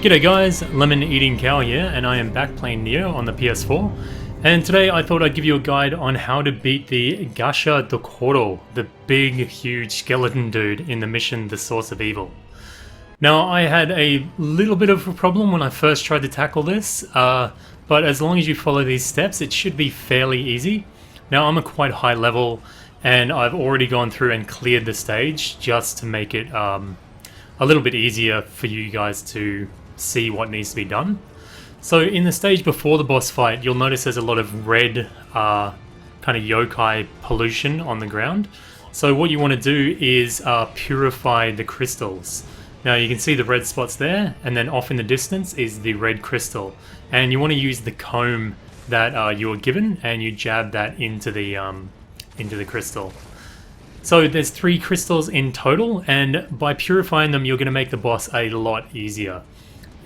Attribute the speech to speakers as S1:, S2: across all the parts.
S1: G'day guys, Lemon Eating Cow here, and I am back playing Nioh on the PS4. And today I thought I'd give you a guide on how to beat the Gasha-Dokuro, the big, huge skeleton dude in the mission The Source of Evil. Now, I had a little bit of a problem when I first tried to tackle this, but as long as you follow these steps, it should be fairly easy. Now, I'm a quite high level, and I've already gone through and cleared the stage just to make it a little bit easier for you guys to see what needs to be done. So in the stage before the boss fight, you'll notice there's a lot of red kind of yokai pollution on the ground. So what you want to do is purify the crystals. Now you can see the red spots there, and then off in the distance is the red crystal. And you want to use the comb that you were given, and you jab that into the crystal. So there's 3 crystals in total, and by purifying them, you're going to make the boss a lot easier.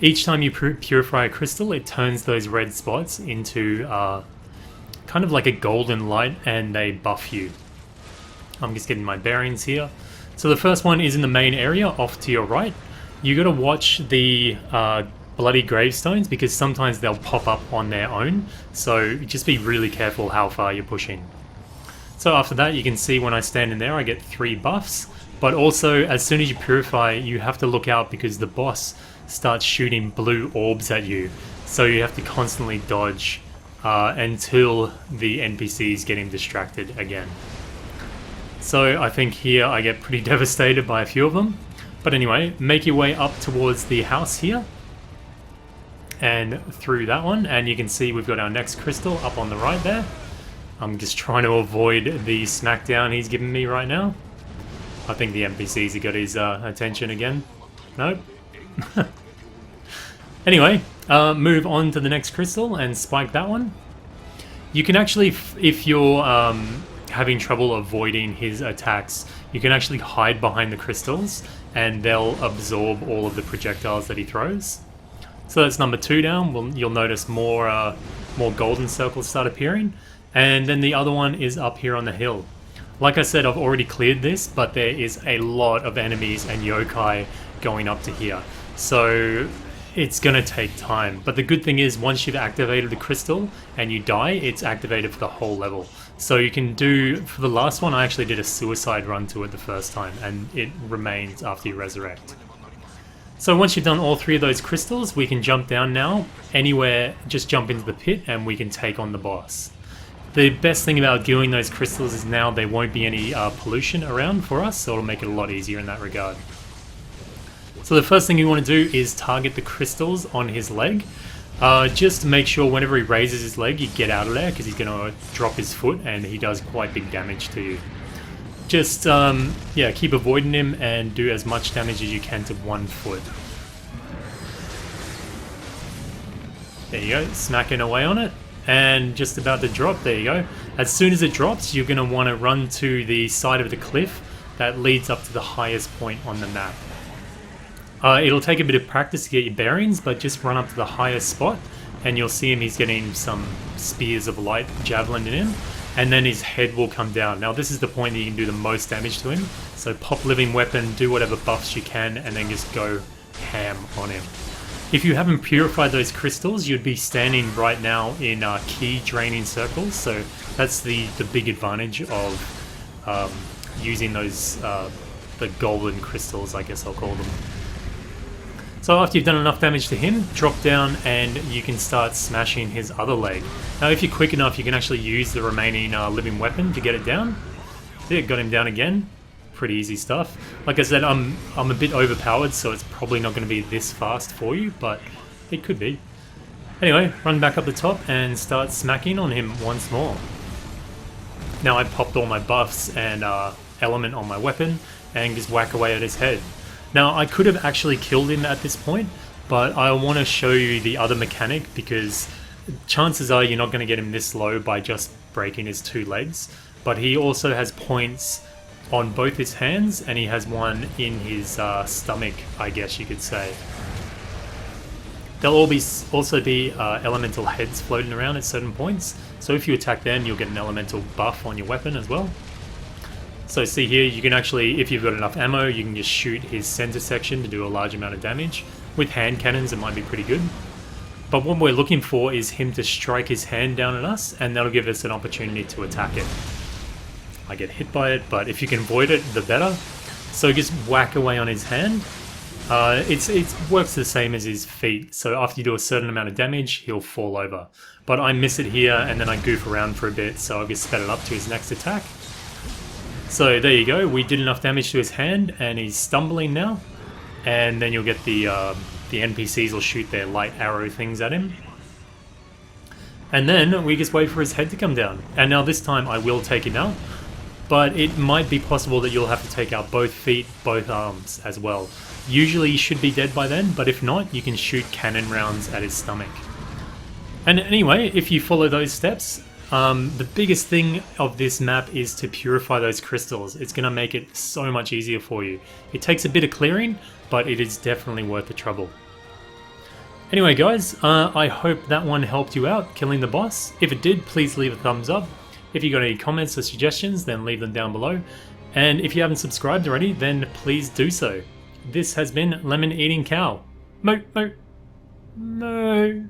S1: Each time you purify a crystal, it turns those red spots into kind of like a golden light, and they buff you. I'm just getting my bearings here. So the first one is in the main area, off to your right. You got to watch the bloody gravestones, because sometimes they'll pop up on their own. So just be really careful how far you're pushing. So after that, you can see when I stand in there, I get 3 buffs. But also, as soon as you purify, you have to look out, because the boss starts shooting blue orbs at you. So you have to constantly dodge until the NPCs get him distracted again. So I think here I get pretty devastated by a few of them. But anyway, make your way up towards the house here. And through that one, and you can see we've got our next crystal up on the right there. I'm just trying to avoid the smackdown he's giving me right now. I think the NPCs have got his attention again. Nope. Anyway, move on to the next crystal and spike that one. You can actually, if you're having trouble avoiding his attacks, you can actually hide behind the crystals and they'll absorb all of the projectiles that he throws. So that's number 2 down. You'll notice more golden circles start appearing. And then the other one is up here on the hill. Like I said, I've already cleared this, but there is a lot of enemies and yokai going up to here. So it's going to take time. But the good thing is, once you've activated the crystal and you die, it's activated for the whole level. So you can do, for the last one, I actually did a suicide run to it the first time, and it remains after you resurrect. So once you've done all 3 of those crystals, we can jump down now. Anywhere, just jump into the pit and we can take on the boss. The best thing about doing those crystals is now there won't be any pollution around for us, so it'll make it a lot easier in that regard. So the first thing you want to do is target the crystals on his leg. Just make sure whenever he raises his leg, you get out of there, because he's going to drop his foot and he does quite big damage to you. Just yeah, keep avoiding him and do as much damage as you can to one foot. There you go, smacking away on it. And just about to drop, there you go. As soon as it drops, you're going to want to run to the side of the cliff that leads up to the highest point on the map. It'll take a bit of practice to get your bearings, but just run up to the highest spot and you'll see him, he's getting some spears of light javelin in him, and then his head will come down. Now this is the point that you can do the most damage to him, so pop living weapon, do whatever buffs you can, and then just go ham on him. If you haven't purified those crystals, you'd be standing right now in key draining circles, so that's the big advantage of using those the golden crystals, I guess I'll call them. So after you've done enough damage to him, drop down and you can start smashing his other leg. Now if you're quick enough, you can actually use the remaining living weapon to get it down. There, got him down again. Pretty easy stuff. Like I said, I'm a bit overpowered, so it's probably not going to be this fast for you, but it could be. Anyway, run back up the top and start smacking on him once more. Now I popped all my buffs and element on my weapon and just whack away at his head. Now I could have actually killed him at this point, but I want to show you the other mechanic, because chances are you're not going to get him this low by just breaking his 2 legs. But he also has points on both his hands, and he has one in his stomach, I guess you could say. There'll also be elemental heads floating around at certain points, so if you attack them, you'll get an elemental buff on your weapon as well. So see here, you can actually, if you've got enough ammo, you can just shoot his center section to do a large amount of damage. With hand cannons it might be pretty good. But what we're looking for is him to strike his hand down at us, and that'll give us an opportunity to attack it. I get hit by it, but if you can avoid it, the better. So just whack away on his hand. It works the same as his feet, so after you do a certain amount of damage, he'll fall over. But I miss it here, and then I goof around for a bit, so I'll just sped it up to his next attack. So there you go, we did enough damage to his hand, and he's stumbling now. And then you'll get the NPCs will shoot their light arrow things at him. And then we just wait for his head to come down. And now this time I will take him out, but it might be possible that you'll have to take out both feet, both arms as well. Usually he should be dead by then, but if not, you can shoot cannon rounds at his stomach. And anyway, if you follow those steps, the biggest thing of this map is to purify those crystals. It's going to make it so much easier for you. It takes a bit of clearing, but it is definitely worth the trouble. Anyway guys, I hope that one helped you out, killing the boss. If it did, please leave a thumbs up. If you got any comments or suggestions, then leave them down below. And if you haven't subscribed already, then please do so. This has been Lemon Eating Cow. Mo, mo, mo.